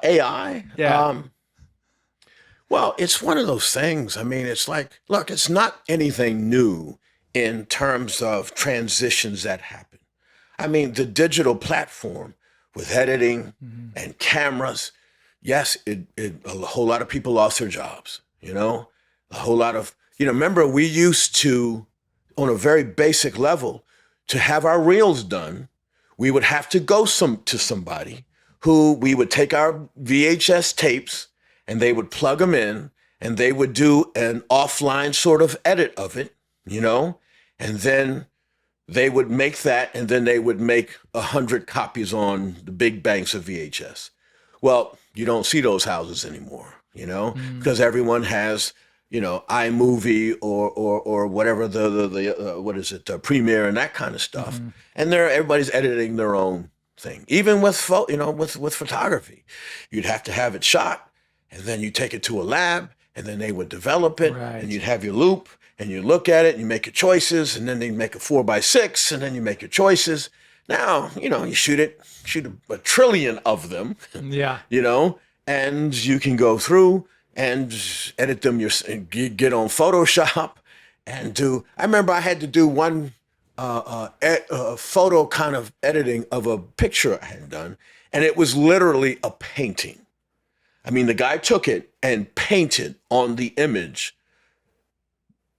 AI. Yeah. Well, it's one of those things. I mean, it's like, look, it's not anything new in terms of transitions that happen. I mean, the digital platform with editing Mhm. and cameras, yes, a whole lot of people lost their jobs, you know? A whole lot of, remember we used to, on a very basic level, to have our reels done, we would have to go to somebody who we would take our VHS tapes and they would plug them in and they would do an offline sort of edit of it, you know? And then they would make that and then they would make 100 copies on the big banks of VHS. Well, you don't see those houses anymore, Mm. because everyone has, iMovie or whatever the what is it, Premiere and that kind of stuff, Hmm. and everybody's editing their own thing. Even with with photography, you'd have to have it shot, and then you take it to a lab, and then they would develop it, and Right. you'd have your loop, and you look at it, and you make your choices, and then they make a 4x6, and then you make your choices. Now, you shoot a trillion of them, Yeah. you know, and you can go through and edit them. And get on Photoshop and do. I remember I had to do one photo kind of editing of a picture I had done, and it was literally a painting. I mean, the guy took it and painted on the image,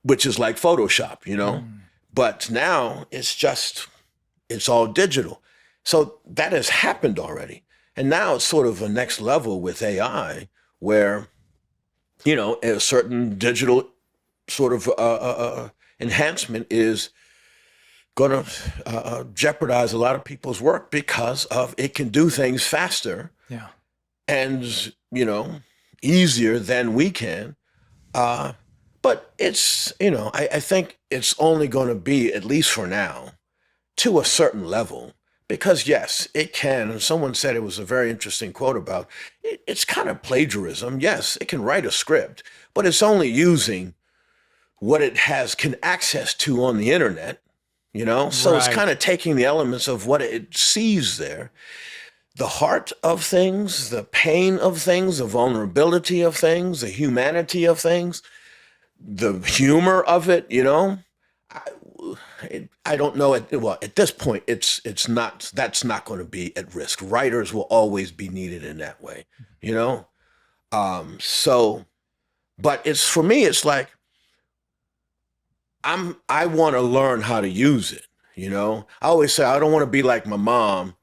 which is like Photoshop. Mm. But now it's all digital. So that has happened already. And now it's sort of a next level with AI where, a certain digital sort of enhancement is going to jeopardize a lot of people's work because of it can do things faster Yeah. and, easier than we can. Uh, but I think it's only going to be, at least for now, to a certain level. Because yes, it can. And someone said it was a very interesting quote about it's kind of plagiarism. Yes, it can write a script, but it's only using what it can access to on the internet. So it's Right. kind of taking the elements of what it sees there, the heart of things, the pain of things, the vulnerability of things, the humanity of things, the humor of it. I, I don't know at this point it's not that's not going to be at risk. Writers will always be needed in that way, you know. So, but it's for me. It's like I want to learn how to use it. I always say I don't want to be like my mom,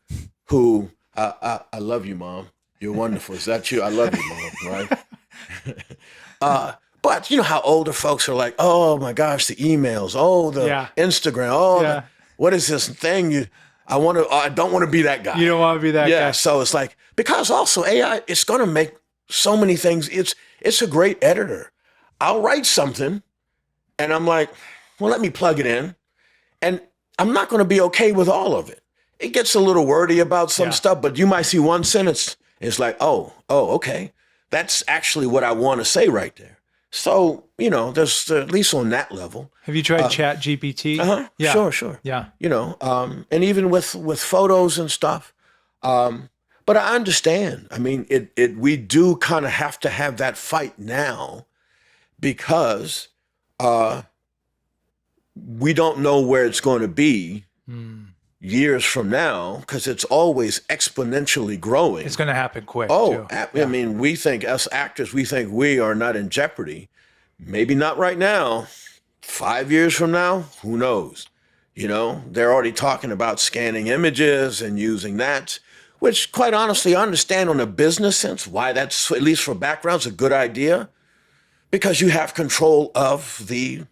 who I love you, mom. You're wonderful. Is that you? I love you, mom. Right? Uh, but you know how older folks are like, oh my gosh, the emails, oh the Yeah. Instagram, oh Yeah. what is this thing? I don't want to be that You guy. don't want to be that Yeah, guy. so it's like because also AI, it's going to make so many things. It's a great editor. I'll write something, and I'm like, well, let me plug it in, and I'm not going to be okay with all of it. It gets a little wordy about some Yeah. stuff, but you might see one sentence. It's like, oh, okay, that's actually what I want to say right there. So there's at least on that level. Have you tried Chat GPT? Yeah. Sure. Yeah. And even with photos and stuff. But I understand. I mean, we do kind of have to have that fight now because uh, we don't know where it's going to be Mm. years from now because it's always exponentially growing. It's going to happen quick Oh, too. I Yeah. mean, we think us actors, we think we are not in jeopardy. Maybe not right now. 5 years from now, who knows? They're already talking about scanning images and using that, which quite honestly, I understand on a business sense why that's, at least for backgrounds, a good idea because you have control of the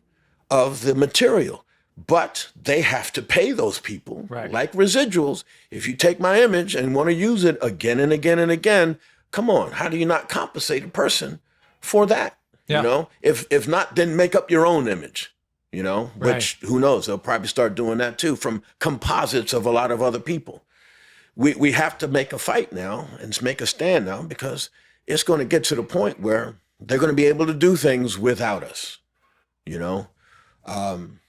material. But they have to pay those people Right. like residuals. If you take my image and want to use it again and again and again, come on, how do you not compensate a person for that? Yeah. If not, then make up your own image, Right. which who knows, they'll probably start doing that too from composites of a lot of other people. We have to make a fight now and make a stand now because it's going to get to the point where they're going to be able to do things without us, you know? Um,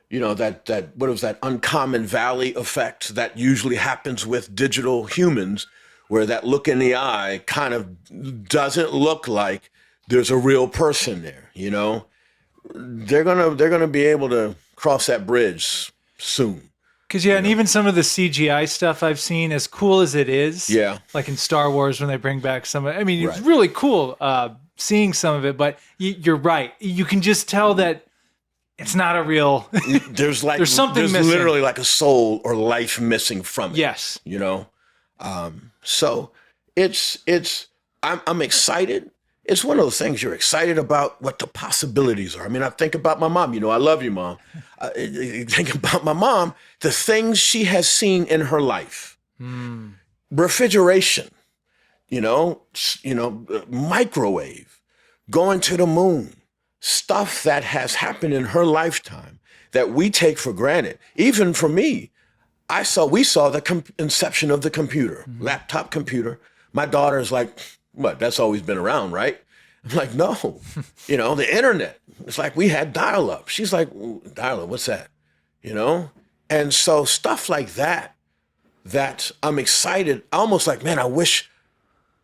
that what was that uncommon valley effect that usually happens with digital humans where that look in the eye kind of doesn't look like there's a real person there, you know? They're gonna be able to cross that bridge soon. Because and even some of the CGI stuff I've seen, as cool as it is, like in Star Wars when they bring back some, I mean, it's really cool seeing some of it. But you're right, you can just tell that it's not a real. There's something missing. Literally like a soul or life missing from it. Yes, you know. So I'm excited. It's one of those things you're excited about what the possibilities are. I mean, I think about my mom. You know, I love you, Mom. I think about my mom, the things she has seen in her life. Refrigeration, microwave, going to the moon, stuff that has happened in her lifetime that we take for granted. Even for me, we saw the inception of the computer, laptop computer. My daughter's like, what, that's always been around, right? I'm like, no, the internet. It's like we had dial-up. She's like, dial-up, what's that? And so stuff like that I'm excited, almost like, man, I wish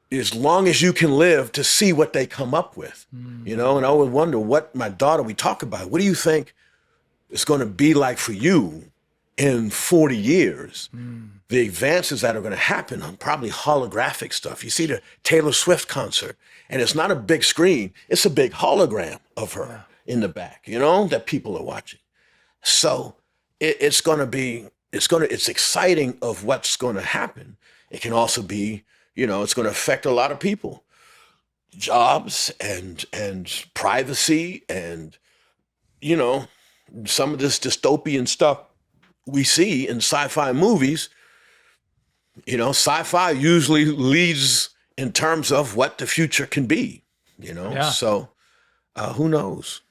as long as you can live to see what they come up with, and I would wonder what my daughter, we talk about, what do you think it's going to be like for you in 40 years? The advances that are going to happen on probably holographic stuff. You see the Taylor Swift concert, and it's not a big screen. It's a big hologram of her in the back, that people are watching. So it's exciting of what's going to happen. It can also be, it's going to affect a lot of people, jobs and privacy and, some of this dystopian stuff we see in sci-fi movies. Sci-fi usually leads in terms of what the future can be, so who knows?